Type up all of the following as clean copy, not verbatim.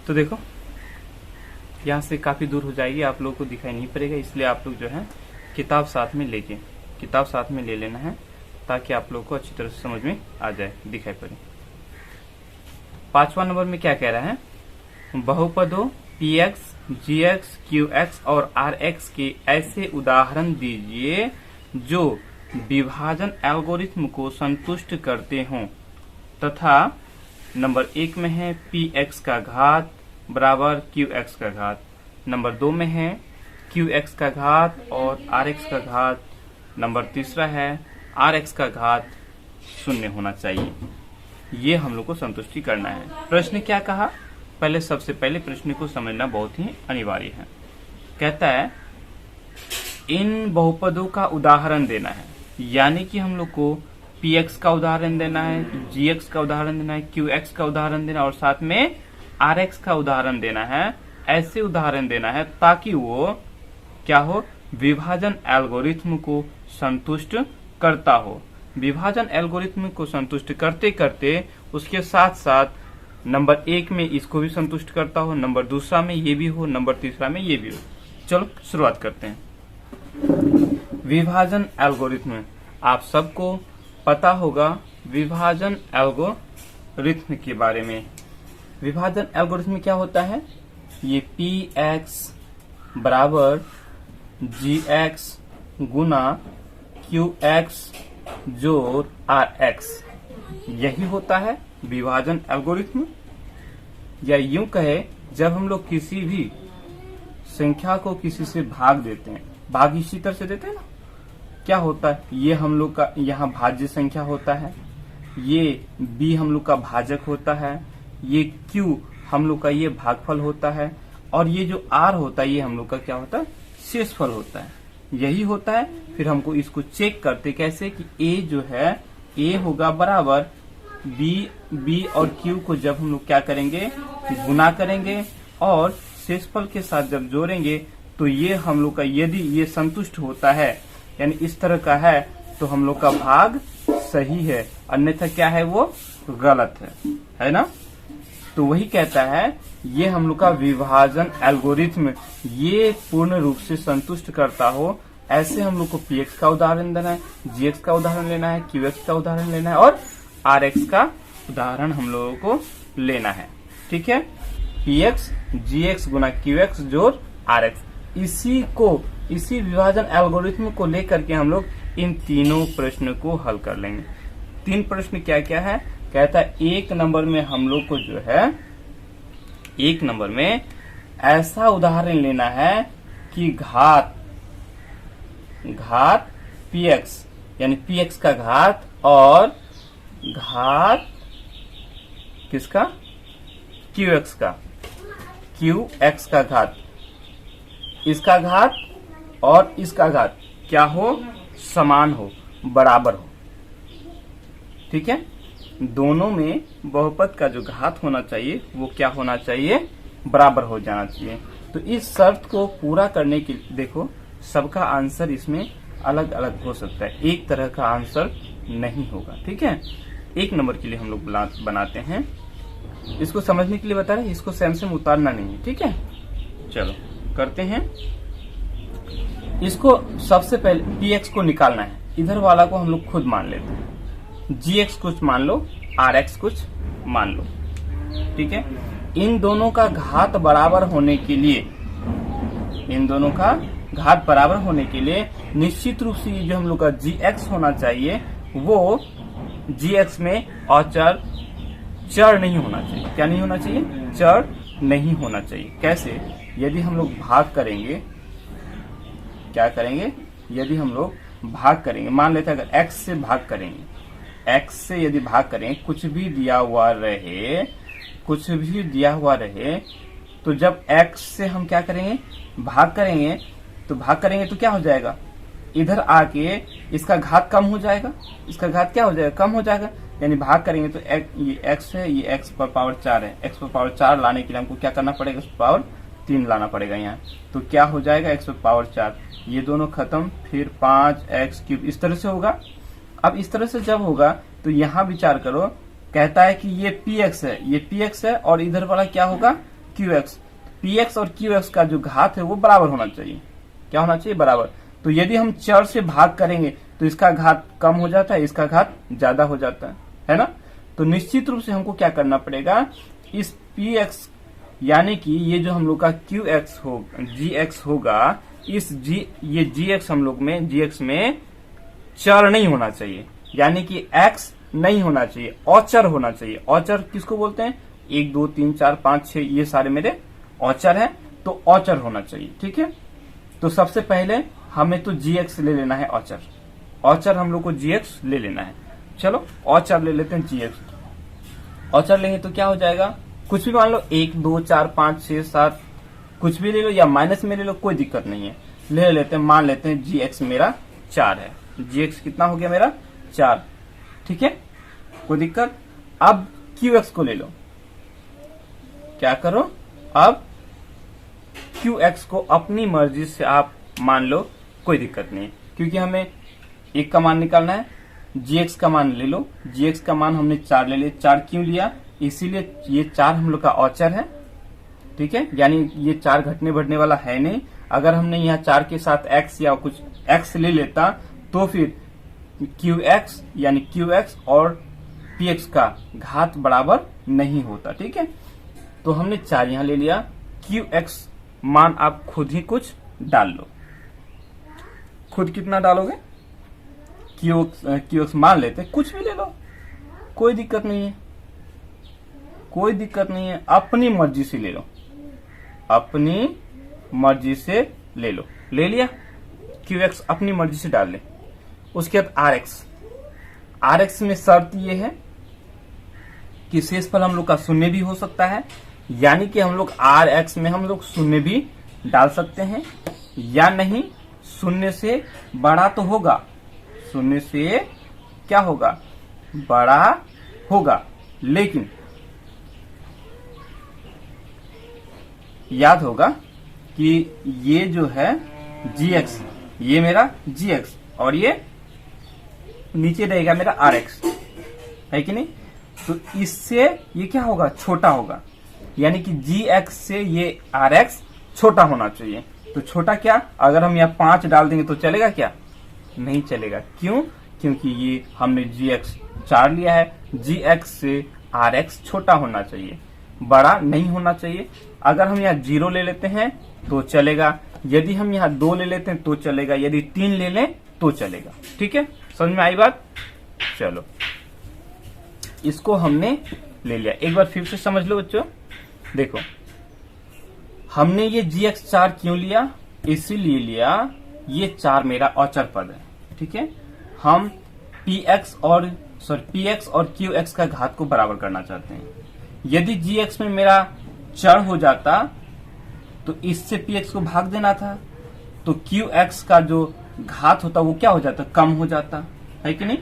तो देखो यहाँ से काफी दूर हो जाएगी, आप लोगों को दिखाई नहीं पड़ेगा, इसलिए आप लोग जो है किताब साथ में ले लेना है ताकि आप लोग को अच्छी तरह से समझ में आ जाए, दिखाई पड़े। 5वां नंबर में क्या कह रहा है, बहुपदों px, gx, qx और rx के ऐसे उदाहरण दीजिए जो विभाजन एल्गोरिथ्म को संतुष्ट करते हों तथा नंबर 1 में है px का घात बराबर qx का घात, नंबर 2 में है qx का घात और rx का घात, नंबर 3 है rx का घात 0 होना चाहिए। ये हम लोग को संतुष्टि करना है। प्रश्न क्या कहा, पहले सबसे पहले प्रश्न को समझना बहुत ही अनिवार्य है। कहता है इन बहुपदों का उदाहरण देना है, यानी कि हम लोग को px का उदाहरण देना है, gx का उदाहरण देना है, qx का उदाहरण देना है और साथ में rx का उदाहरण देना है। ऐसे उदाहरण देना है ताकि वो क्या हो, विभाजन एल्गोरिथ्म को संतुष्ट करता हो। विभाजन एल्गोरिथ्म को संतुष्ट करते करते उसके साथ साथ नंबर 1 में इसको भी संतुष्ट करता हो, नंबर 2 में ये भी हो, नंबर 3 में ये भी हो। चलो शुरुआत करते हैं। विभाजन एल्गोरिथ्म, आप सबको पता होगा विभाजन एल्गोरिथ्म के बारे में। विभाजन एल्गोरिथ्म क्या होता है, ये px बराबर gx गुना qx जोड़ rx, यही होता है विभाजन एल्गोरिथ्म। या यूं कहे, जब हम लोग किसी भी संख्या को किसी से भाग देते हैं, भाग इसी तरह से देते हैं ना, क्या होता है, ये हम लोग का यहाँ भाज्य संख्या होता है, ये b हम लोग का भाजक होता है, ये q हम लोग का ये भागफल होता है और ये जो r होता है ये हम लोग का क्या होता है, शेषफल होता है। यही होता है। फिर हमको इसको चेक करते कैसे कि a जो है a होगा बराबर b और q को जब हम लोग क्या करेंगे, गुना करेंगे और शेषफल के साथ जब जोड़ेंगे तो ये हम लोग का यदि ये संतुष्ट होता है, यानी इस तरह का है, तो हम लोग का भाग सही है, अन्यथा क्या है, वो गलत है ना। तो वही कहता है ये हम लोग का विभाजन एल्गोरिथ्म ये पूर्ण रूप से संतुष्ट करता हो। ऐसे हम लोग को px का उदाहरण देना है, gx का उदाहरण लेना है, qx का उदाहरण लेना है और rx का उदाहरण हम लोगों को लेना है। ठीक है, px gx गुना qx जोड़ rx, इसी विभाजन एल्गोरिथ्म को लेकर के हम लोग इन तीनों प्रश्न को हल कर लेंगे। 3 प्रश्न क्या क्या है, कहता है 1 नंबर में हम लोग को जो है 1 नंबर में ऐसा उदाहरण लेना है कि घात px यानी px का घात और घात किसका, qx का घात, इसका घात और इसका घात क्या हो, समान हो, बराबर हो। ठीक है, दोनों में बहुपद का जो घात होना चाहिए वो क्या होना चाहिए, बराबर हो जाना चाहिए। तो इस शर्त को पूरा करने के लिए देखो सबका आंसर इसमें अलग अलग हो सकता है, एक तरह का आंसर नहीं होगा। ठीक है, 1 नंबर के लिए हम लोग बनाते हैं, इसको समझने के लिए बता रहे, इसको सेम उतारना नहीं है। ठीक है, चलो करते हैं। इसको सबसे पहले px को निकालना है, इधर वाला को हम लोग खुद मान लेते हैं, gx कुछ मान लो, rx कुछ मान लो। ठीक है, इन दोनों का घात बराबर होने के लिए निश्चित रूप से जो हम लोग का gx होना चाहिए वो gx में अचर चर नहीं होना चाहिए। क्या नहीं होना चाहिए, चर नहीं होना चाहिए। कैसे, यदि हम लोग भाग करेंगे, क्या करेंगे, यदि हम लोग भाग करेंगे, मान लेते हैं अगर x से भाग करेंगे, x से यदि भाग करें, कुछ भी दिया हुआ रहे, तो जब x से हम क्या करेंगे, भाग करेंगे तो क्या हो जाएगा, इधर आके इसका घात कम हो जाएगा, इसका घात क्या हो जाएगा, कम हो जाएगा। यानी भाग करेंगे तो ये x है, ये x पर पावर 4 है, x पर पावर 4 लाने के लिए हमको क्या करना पड़ेगा, पावर 3 लाना पड़ेगा यहाँ। तो क्या हो जाएगा, x पर पावर 4, ये दोनों खत्म, फिर 5x3 इस तरह से होगा। अब इस तरह से जब होगा तो यहाँ विचार करो, कहता है कि ये px है और इधर वाला क्या होगा, क्यू एक्स, पी एक्स और क्यू एक्स का जो घात है वो बराबर होना चाहिए। क्या होना चाहिए? बराबर। तो यदि हम चर से भाग करेंगे तो इसका घात कम हो जाता है, इसका घात ज्यादा हो जाता है ना। तो निश्चित रूप से हमको क्या करना पड़ेगा, इस पी एक्स यानी कि ये जो हम लोग का क्यू एक्स हो जी एक्स होगा, इस ये जी एक्स हम लोग में जी एक्स में चर नहीं होना चाहिए, यानी कि एक्स नहीं होना चाहिए, औचर होना चाहिए। औचर किसको बोलते हैं? 1 2 3 4 5 6 ये सारे मेरे औचर हैं, तो औचर होना चाहिए। ठीक है, तो सबसे पहले हमें तो जी एक्स ले लेना है औचर। औचर हम लोग को जी एक्स ले लेना है। चलो औचर ले लेते हैं जी एक्स। औचर लेंगे तो क्या हो जाएगा, कुछ भी मान लो 1 2 4 5 6 7 कुछ भी ले लो या माइनस में ले लो, कोई दिक्कत नहीं है। ले लेते हैं, मान लेते हैं जी एक्स मेरा 4 है। जी एक्स कितना हो गया मेरा? 4। ठीक है, कोई दिक्कत। अब क्यू एक्स को ले लो। क्या करो, अब क्यू एक्स को अपनी मर्जी से आप मान लो, कोई दिक्कत नहीं है, क्योंकि हमें एक का मान निकालना है। जी एक्स का मान ले लो। जी एक्स का मान हमने 4 ले लिया। 4 क्यों लिया? इसीलिए ये 4 हम लोग का औचर है। ठीक है, यानी ये 4 घटने बढ़ने वाला है नहीं। अगर हमने यहाँ 4 के साथ x या कुछ x ले लेता तो फिर क्यू एक्स यानी क्यू एक्स और पी एक्स का घात बराबर नहीं होता। ठीक है, तो हमने 4 यहाँ ले लिया। क्यू एक्स मान आप खुद ही कुछ डाल लो। खुद कितना डालोगे? क्यू एक्स मान लेते, कुछ भी ले लो, कोई दिक्कत नहीं है, कोई दिक्कत नहीं है। अपनी मर्जी से ले लो, अपनी मर्जी से ले लो। ले लिया, क्यू एक्स अपनी मर्जी से डाल ले। उसके बाद आर एक्स। आर एक्स में शर्त ये है कि शेषफल हम लोग का शून्य भी हो सकता है, यानी कि हम लोग आर एक्स में हम लोग शून्य भी डाल सकते हैं या नहीं। शून्य से बड़ा तो होगा, शून्य से क्या होगा? बड़ा होगा, लेकिन याद होगा कि ये जो है जी एक्स, ये मेरा जी एक्स और ये नीचे रहेगा मेरा आर एक्स, है कि नहीं। तो इससे ये क्या होगा? छोटा होगा, यानी कि जी एक्स से ये आर एक्स छोटा होना चाहिए। तो छोटा क्या, अगर हम यहाँ 5 डाल देंगे तो चलेगा क्या? नहीं चलेगा। क्यों? क्योंकि ये हमने जी एक्स 4 लिया है। जी एक्स से आर एक्स छोटा होना चाहिए, बड़ा नहीं होना चाहिए। अगर हम यहाँ 0 ले लेते हैं तो चलेगा, यदि हम यहाँ 2 ले लेते हैं तो चलेगा, यदि 3 ले लें तो चलेगा। ठीक है, समझ में आई बात? चलो, इसको हमने ले लिया। एक बार फिर से समझ लो बच्चों। देखो, हमने ये जी एक्स 4 क्यों लिया? इसीलिए लिया, ये 4 मेरा औचर पद है। ठीक है, हम पी एक्स और क्यू एक्स का घात को बराबर करना चाहते हैं। यदि जी एक्स में मेरा चर हो जाता तो इससे पी एक्स को भाग देना था, तो क्यू एक्स का जो घात होता वो क्या हो जाता? कम हो जाता, है कि नहीं।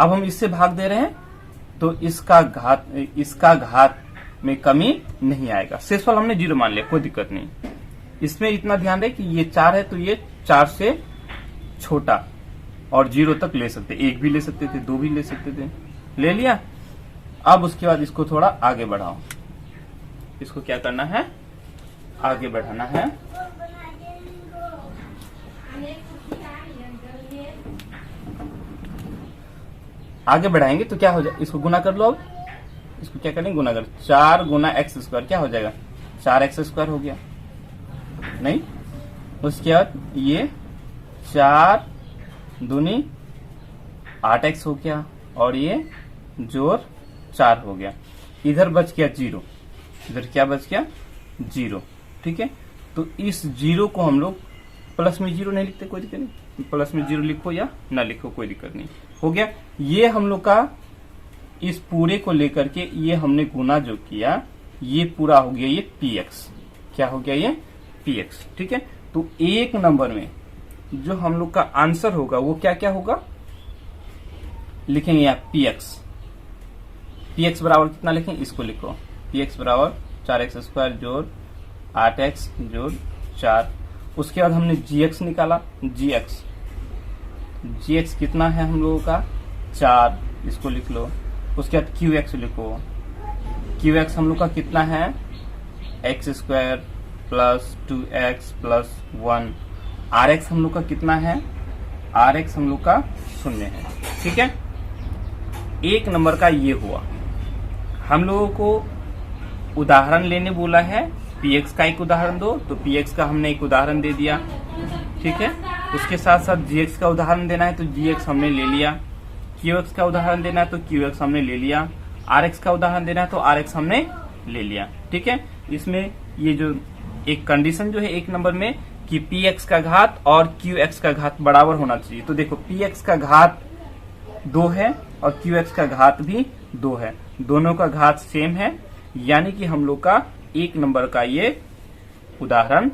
अब हम इससे भाग दे रहे हैं तो इसका घात में कमी नहीं आएगा। शेषफल हमने 0 मान लिया, कोई दिक्कत नहीं। इसमें इतना ध्यान रहे कि ये 4 है तो ये 4 से छोटा और 0 तक ले सकते, 1 भी ले सकते थे, 2 भी ले सकते थे। ले लिया। अब उसके बाद इसको थोड़ा आगे बढ़ाओ। इसको क्या करना है? आगे बढ़ाना है। आगे बढ़ाएंगे तो क्या हो जाए? इसको गुना कर लो। अब इसको क्या करेंगे? गुना कर। 4 गुना एक्स स्क्वायर क्या हो जाएगा? 4x स्क्वायर हो गया, नहीं। उसके बाद ये 4 दूनी 8x हो गया और ये जोड़ 4 हो गया। इधर बच गया 0, इधर क्या बच गया? 0। ठीक है, तो इस 0 को हम लोग प्लस में 0 नहीं लिखते, कोई दिक्कत नहीं। प्लस में 0 लिखो या ना लिखो, कोई दिक्कत नहीं। हो गया। ये हम लोग का इस पूरे को लेकर के ये हमने गुना जो किया, ये पूरा हो गया ये px। क्या हो गया? ये px। ठीक है, तो 1 नंबर में जो हम लोग का आंसर होगा वो क्या क्या होगा? लिखेंगे यहाँ px। px बराबर कितना लिखें? इसको लिखो, px बराबर 4x स्क्वायर जोड़ 8x जोड़ 4। उसके बाद हमने gx निकाला। gx कितना है हम लोगों का? 4, इसको लिख लो। उसके बाद qx लिखो। qx हम लोग का कितना है? X square plus 2x plus 1। आर एक्स हम लोग का कितना है? आर एक्स हम लोग का 0 है। ठीक है, 1 नंबर का ये हुआ। हम लोगों को उदाहरण लेने बोला है, px का एक उदाहरण दो, तो px का हमने एक उदाहरण दे दिया। ठीक है, उसके साथ साथ gx का उदाहरण देना है तो gx हमने ले लिया, qx का उदाहरण देना है तो qx हमने ले लिया, rx का उदाहरण देना है तो rx हमने ले लिया। ठीक है, इसमें ये जो एक कंडीशन जो है 1 नंबर में कि px का घात और qx का घात बराबर होना चाहिए। तो देखो px का घात 2 है और qx का घात भी 2 है, दोनों का घात सेम है, यानी कि हम लोग का 1 नंबर का ये उदाहरण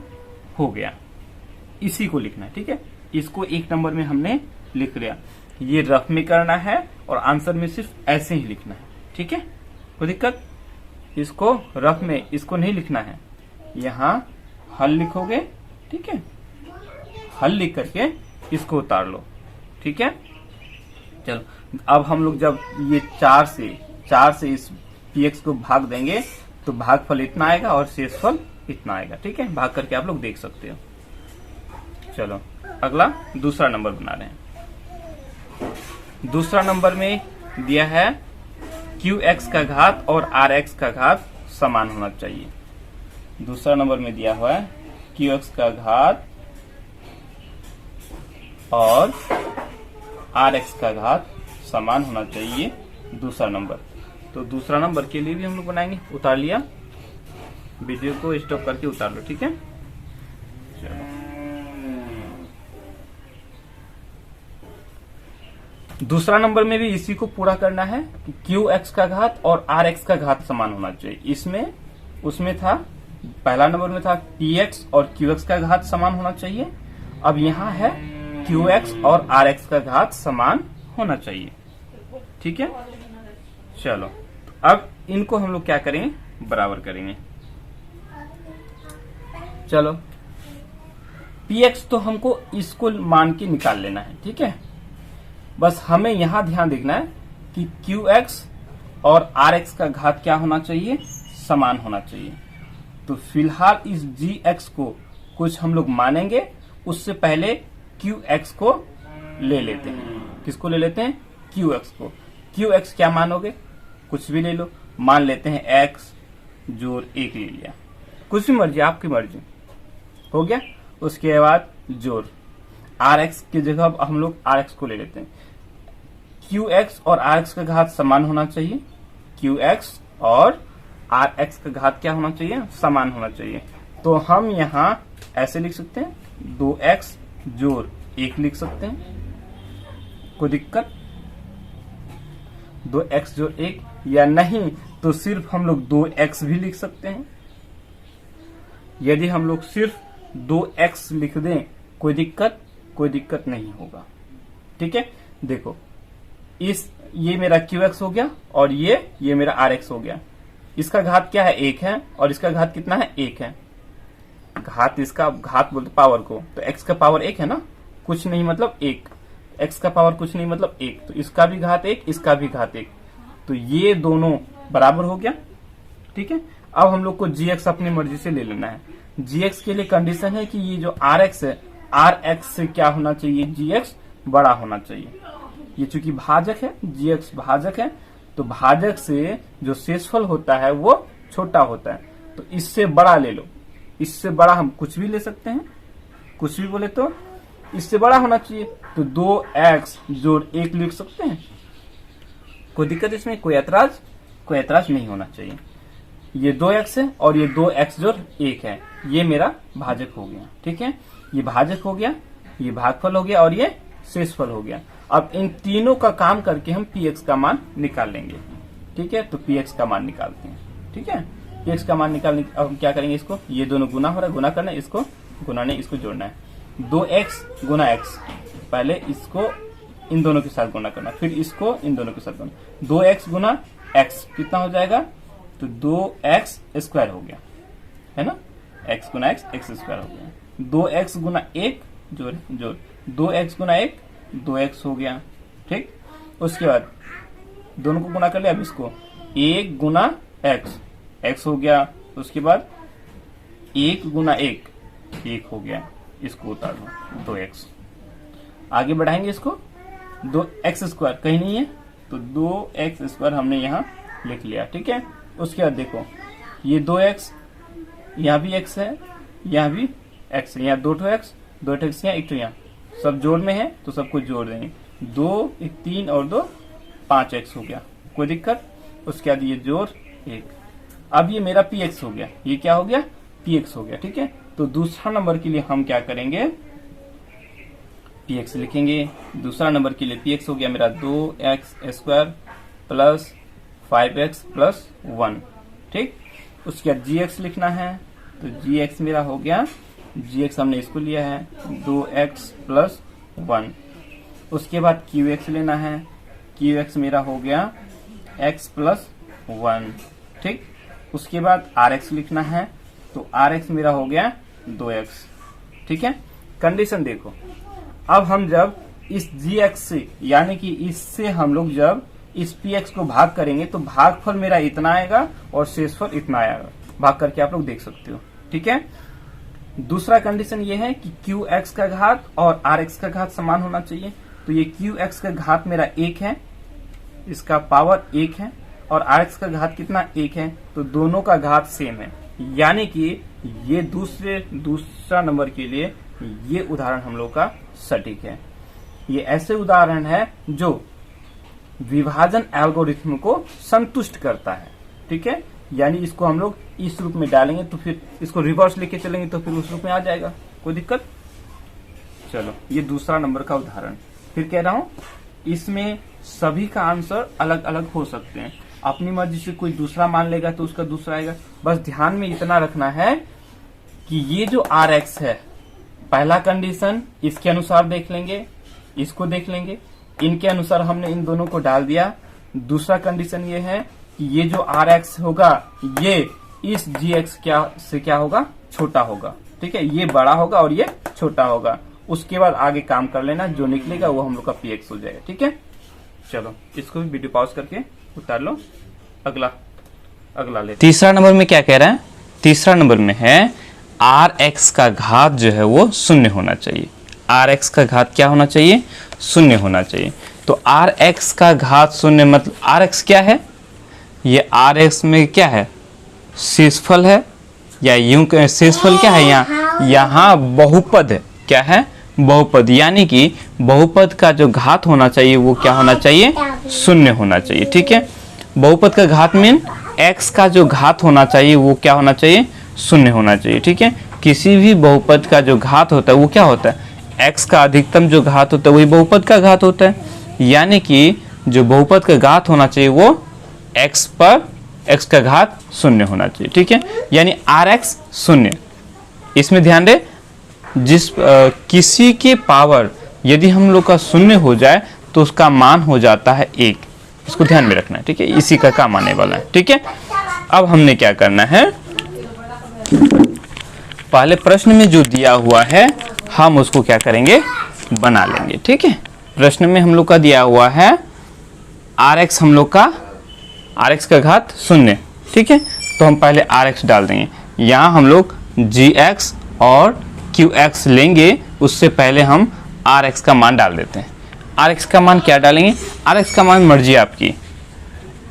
हो गया। इसी को लिखना है। ठीक है, इसको 1 नंबर में हमने लिख लिया। ये रफ में करना है और आंसर में सिर्फ ऐसे ही लिखना है। ठीक है, कोई दिक्कत? इसको रफ में इसको नहीं लिखना है, यहाँ हल लिखोगे। ठीक है, हल लिख करके इसको उतार लो। ठीक है, चलो अब हम लोग जब ये 4 से इस px को भाग देंगे तो भागफल इतना आएगा और शेषफल इतना आएगा। ठीक है, भाग करके आप लोग देख सकते हो। चलो अगला दूसरा नंबर बना रहे हैं। दूसरा नंबर में दिया है qx का घात और rx का घात समान होना चाहिए। दूसरा नंबर में दिया हुआ है qx का घात और rx का घात समान होना चाहिए। दूसरा नंबर, तो दूसरा नंबर के लिए भी हम लोग बनाएंगे। उतार लिया, वीडियो को स्टॉप करके उतार लो। ठीक है, चलो दूसरा नंबर में भी इसी को पूरा करना है कि qx का घात और rx का घात समान होना चाहिए। इसमें उसमें था, पहला नंबर में था px और qx का घात समान होना चाहिए। अब यहाँ है qx और rx का घात समान होना चाहिए। ठीक है, चलो अब इनको हम लोग क्या करेंगे? बराबर करेंगे। चलो px तो हमको इसको मान के निकाल लेना है। ठीक है, बस हमें यहां ध्यान देखना है कि qx और rx का घात क्या होना चाहिए? समान होना चाहिए। तो फिलहाल इस gx को कुछ हम लोग मानेंगे, उससे पहले qx को ले लेते हैं। किसको ले लेते हैं? qx को। qx क्या मानोगे? कुछ भी ले लो, मान लेते हैं x जोड़ 1 ले लिया, कुछ भी मर्जी, आपकी मर्जी। हो गया, उसके बाद जोड़ rx की जगह अब हम लोग rx को ले लेते हैं। qx और rx का घात समान होना चाहिए। qx और rx का घात क्या होना चाहिए? समान होना चाहिए। तो हम यहाँ ऐसे लिख सकते हैं, 2x जोड़ 1 लिख सकते हैं। कोई दिक्कत? 2x जोड़ 1, या नहीं तो सिर्फ हम लोग 2x भी लिख सकते हैं। यदि हम लोग सिर्फ 2x लिख दें, कोई दिक्कत नहीं होगा। ठीक है, देखो ये मेरा qx हो गया और ये मेरा rx हो गया। इसका घात क्या है? 1 है और इसका घात कितना है? 1 है। घात, इसका घात बोलते पावर को, तो x का पावर 1 है ना, कुछ नहीं मतलब 1, x का पावर कुछ नहीं मतलब 1, तो इसका भी घात 1, इसका भी घात 1, तो ये दोनों बराबर हो गया। ठीक है, अब हम लोग को gx अपनी मर्जी से ले लेना है। gx के लिए कंडीशन है कि ये जो rx है, rx से क्या होना चाहिए? gx बड़ा होना चाहिए। ये चूंकि भाजक है, gx भाजक है, तो भाजक से जो शेषफल होता है वो छोटा होता है, तो इससे बड़ा ले लो। इससे बड़ा हम कुछ भी ले सकते हैं, कुछ भी बोले तो इससे बड़ा होना चाहिए, तो 2x जोड़ 1 लिख सकते हैं। कोई दिक्कत इसमें? कोई एतराज नहीं होना चाहिए। ये 2x है और ये 2x जोड़ 1 है, ये मेरा भाजक हो गया। ठीक है, ये भाजक हो गया, ये भागफल हो गया और ये शेषफल हो गया। अब इन तीनों का काम करके हम px का मान निकाल लेंगे। ठीक है, तो px का मान निकालते हैं। ठीक है, px का मान निकालने, अब हम क्या करेंगे? इसको, ये दोनों गुना हो रहा है, गुना करना है, इसको गुना नहीं, इसको जोड़ना है। 2x गुना x, पहले इसको इन दोनों के साथ गुना करना, फिर इसको इन दोनों के साथ गुना। 2x गुना x कितना हो जाएगा? तो 2x स्क्वायर हो गया, है ना, x गुना x स्क्वायर हो गया। 2x गुना 1 जोड़ 2x गुना 1 2x हो गया। ठीक, उसके बाद दोनों को गुना कर लिया। अब इसको 1 गुना x हो गया। उसके बाद 1 गुना 1 1 हो गया, इसको उतार दो 2x। आगे बढ़ाएंगे इसको, 2x² कहीं नहीं है तो 2x² हमने यहाँ लिख लिया, ठीक है। उसके बाद देखो ये 2x, यहाँ भी x है, यहाँ भी x है, यहाँ 2x, 2x यहाँ, 1 यहाँ, सब जोड़ में है तो सबको जोड़ देंगे। 2 1 3 और 2 5x हो गया, कोई दिक्कत। उसके बाद ये जोड़ 1, अब ये मेरा px हो गया, ये क्या हो गया px हो गया, ठीक है। तो दूसरा नंबर के लिए हम क्या करेंगे, px लिखेंगे। दूसरा नंबर के लिए px हो गया मेरा 2x² प्लस 5x प्लस 1, ठीक। उसके बाद gx लिखना है, तो gx मेरा हो गया, gx हमने इसको लिया है 2x प्लस 1। उसके बाद qx लेना है, qx मेरा हो गया x प्लस 1, ठीक। उसके बाद rx लिखना है, तो rx मेरा हो गया 2x, ठीक है। कंडीशन देखो, अब हम जब इस gx से यानी कि इससे हम लोग जब इस px को भाग करेंगे तो भागफल मेरा इतना आएगा और शेषफल इतना आएगा, भाग करके आप लोग देख सकते हो, ठीक है। दूसरा कंडीशन ये है कि qx का घात और rx का घात समान होना चाहिए, तो ये qx का घात मेरा 1 है, इसका पावर 1 है, और rx का घात कितना 1 है, तो दोनों का घात सेम है। यानी कि ये दूसरा नंबर के लिए ये उदाहरण हम लोग का सटीक है। ये ऐसे उदाहरण है जो विभाजन एल्गोरिथम को संतुष्ट करता है, ठीक है। यानी इसको हम लोग इस रूप में डालेंगे तो फिर इसको रिवर्स लेके चलेंगे तो फिर उस रूप में आ जाएगा, कोई दिक्कत। चलो ये दूसरा नंबर का उदाहरण फिर कह रहा हूं, इसमें सभी का आंसर अलग अलग हो सकते हैं, अपनी मर्जी से कोई दूसरा मान लेगा तो उसका दूसरा आएगा। बस ध्यान में इतना रखना है कि ये जो Rx है, पहला कंडीशन इसके अनुसार देख लेंगे, इसको देख लेंगे, इनके अनुसार हमने इन दोनों को डाल दिया। दूसरा कंडीशन ये है कि ये जो Rx होगा ये इस Gx से क्या होगा, छोटा होगा, ठीक है। ये बड़ा होगा और ये छोटा होगा। उसके बाद आगे काम कर लेना, जो निकलेगा वो हम लोग का px हो जाएगा, ठीक है। चलो इसको भी वीडियो पॉज करके उतार लो, अगला ले। तीसरा नंबर में क्या कह रहा है, तीसरा नंबर में है Rx का घात जो है वो 0 होना चाहिए। Rx का घात क्या होना चाहिए, 0 होना चाहिए। तो Rx का घात 0 मतलब Rx क्या है, ये Rx में क्या है, शेषफल है, या यूं शेषफल क्या है, यहाँ बहुपद है, क्या है, बहुपद। यानी कि बहुपद का जो घात होना चाहिए वो क्या होना चाहिए, 0 होना चाहिए, ठीक है। बहुपद का घात मीन x का जो घात होना चाहिए वो क्या होना चाहिए, 0 होना चाहिए, ठीक है। किसी भी बहुपद का जो घात होता है वो क्या होता है, x का अधिकतम जो घात होता है वही बहुपद का घात होता है। यानी कि जो बहुपद का घात होना चाहिए वो x पर x का घात 0 होना चाहिए, ठीक है। यानी Rx 0। इसमें ध्यान दे, जिस किसी के पावर यदि हम लोग का 0 हो जाए तो उसका मान हो जाता है 1, इसको ध्यान में रखना है, ठीक है। इसी का काम आने वाला है, ठीक है। अब हमने क्या करना है, पहले प्रश्न में जो दिया हुआ है हम उसको क्या करेंगे, बना लेंगे, ठीक है। प्रश्न में हम लोग का दिया हुआ है Rx, हम लोग का Rx का घात 0, ठीक है। तो हम पहले Rx डाल देंगे, यहाँ हम लोग Gx और Qx लेंगे, उससे पहले हम Rx का मान डाल देते हैं। Rx का मान क्या डालेंगे, Rx का मान मर्जी आपकी,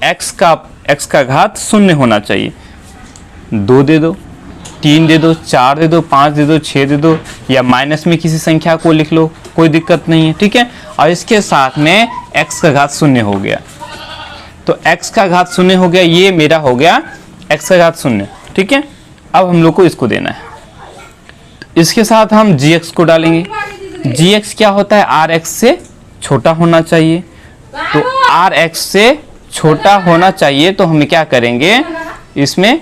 x का घात 0 होना चाहिए। 2 दे दो, 3 दे दो, 4 दे दो, 5 दे दो, 6 दे दो, या माइनस में किसी संख्या को लिख लो, कोई दिक्कत नहीं है, ठीक है। और इसके साथ में x का घात 0 हो गया, तो x का घात 0 हो गया, ये मेरा हो गया x का घात 0, ठीक है। अब हम लोग को इसको देना है, इसके साथ हम gx को डालेंगे। gx क्या होता है, Rx से छोटा होना चाहिए, तो Rx से छोटा होना चाहिए, तो हम क्या करेंगे, इसमें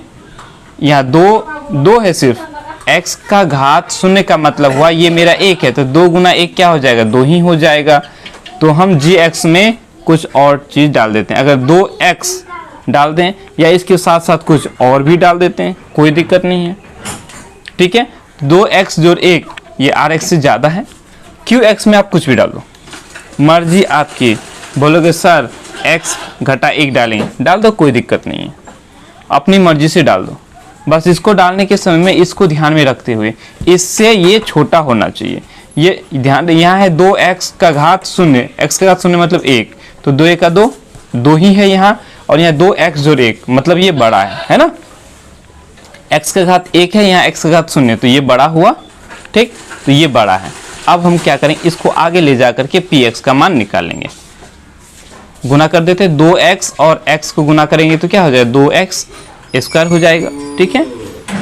यहाँ दो है सिर्फ, x का घात 0 का मतलब हुआ ये मेरा 1 है, तो 2 गुना 1 क्या हो जाएगा, 2 ही हो जाएगा। तो हम gx में कुछ और चीज डाल देते हैं, अगर 2x डाल दें या इसके साथ साथ कुछ और भी डाल देते हैं, कोई दिक्कत नहीं है, ठीक है। 2x जोड़ 1 ये Rx से ज्यादा है। Qx में आप कुछ भी डाल दो, मर्जी आपकी, बोलोगे सर x घटा 1 डालेंगे, डाल दो, कोई दिक्कत नहीं है, अपनी मर्जी से डाल दो, बस इसको डालने के समय में इसको ध्यान में रखते हुए इससे ये छोटा होना चाहिए। ये ध्यान, यहाँ है 2x का घात 0, x का घात 0 मतलब 1, तो 2 1 का 2, 2 ही है यहाँ, और यहाँ 2x जोड़ 1 मतलब ये बड़ा है ना। x का घात 1 है, यहाँ x का घात 0, तो ये बड़ा हुआ, ठीक, तो ये बड़ा है। अब हम क्या करें, इसको आगे ले जा करके px का मान निकालेंगे। गुना कर देते, 2x और x को गुना करेंगे तो क्या हो जाएगा, 2x स्क्वायर हो जाएगा, ठीक है।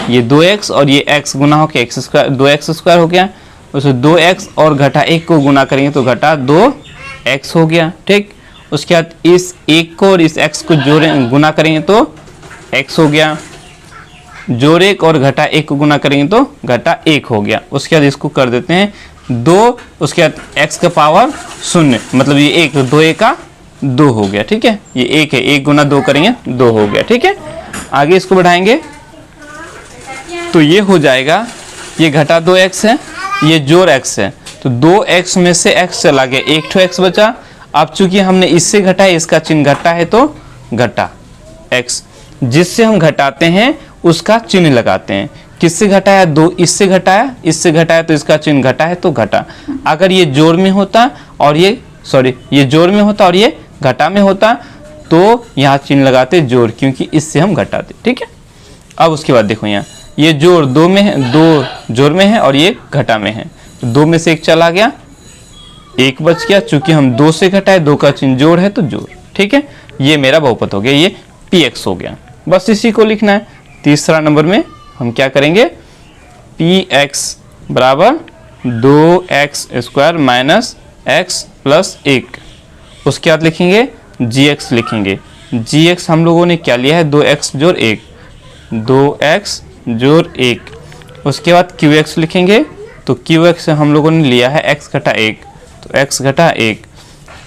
ये 2x और ये x गुना होकर x स्क्वायर, 2x स्क्वायर हो गया। उसमें 2x और घटा 1 को गुना करेंगे तो घटा 2x हो गया, ठीक। उसके बाद इस 1 को और इस x को गुना करेंगे तो x हो गया, जोड़ 1 और घटा 1 को गुना करेंगे तो घटा 1 हो गया। उसके बाद इसको कर देते हैं 2, उसके बाद x का पावर 0 मतलब ये 1, 2 1 का 2 हो गया, ठीक है। ये 1 है, 1 गुना 2 करेंगे 2 हो गया, ठीक है। आगे इसको बढ़ाएंगे तो ये हो जाएगा, ये घटा 2x है, ये जोड़ x है, तो 2x में से x चला गया, 1 ठो x बचा। अब चूंकि हमने इससे घटा है, इसका चिन्ह घटा है तो घटा x, जिससे हम घटाते हैं उसका चिन्ह लगाते हैं। किससे घटाया, 2 इससे घटाया, इससे घटाया तो इसका चिन्ह घटा है तो घटा। अगर ये जोड़ में होता और ये जोड़ में होता और ये घटा में होता तो यहाँ चिन्ह लगाते जोड़, क्योंकि इससे हम घटाते, ठीक है। अब उसके बाद देखो यहाँ ये जोड़ 2 में है, 2 जोड़ में है और ये घटा में है, तो 2 में से 1 चला गया, 1 बच गया। चूंकि हम 2 से घटाए, 2 का चिन्ह जोड़ है तो जोड़, ठीक है। ये मेरा बहुपद हो गया, ये px हो गया। बस इसी को लिखना है। तीसरा नंबर में हम क्या करेंगे, px बराबर 2x square minus x plus 1। उसके बाद लिखेंगे gx, लिखेंगे gx हम लोगों ने क्या लिया है, 2x जोड़ 1, 2x जोड़ 1। उसके बाद qx लिखेंगे, तो qx हम लोगों ने लिया है x घटा 1, तो x घटा 1।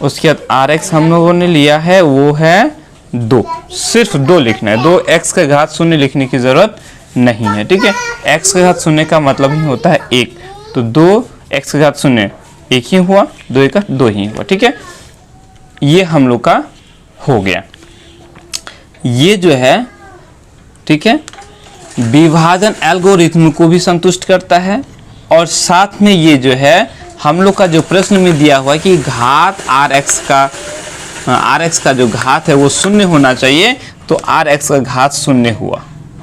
उसके बाद rx हम लोगों ने लिया है वो है 2, सिर्फ 2 लिखना है, 2x का घात 0 लिखने की जरूरत नहीं है, ठीक है। x का घात 0 का मतलब ही होता है 1, तो 2x का घात 0 1 ही हुआ, 2 का 2 ही हुआ, ठीक है। ये हम लोग का हो गया। ये जो है, ठीक है, विभाजन एल्गोरिथम को भी संतुष्ट करता है, और साथ में ये जो है हम लोग का जो प्रश्न में दिया हुआ है कि घात rx का जो घात है वो 0 होना चाहिए, तो rx का घात 0 हुआ,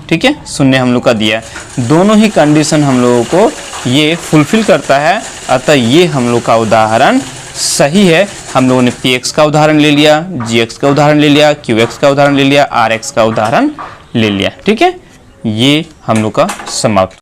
ठीक है, 0 हम लोग का दिया है। दोनों ही कंडीशन हम लोगों को ये फुलफिल करता है, अतः ये हम लोग का उदाहरण सही है। हम लोगों ने px का उदाहरण ले लिया, gx का उदाहरण ले लिया, qx का उदाहरण ले लिया, rx का उदाहरण ले लिया, ठीक है। ये हम लोग का समाप्त।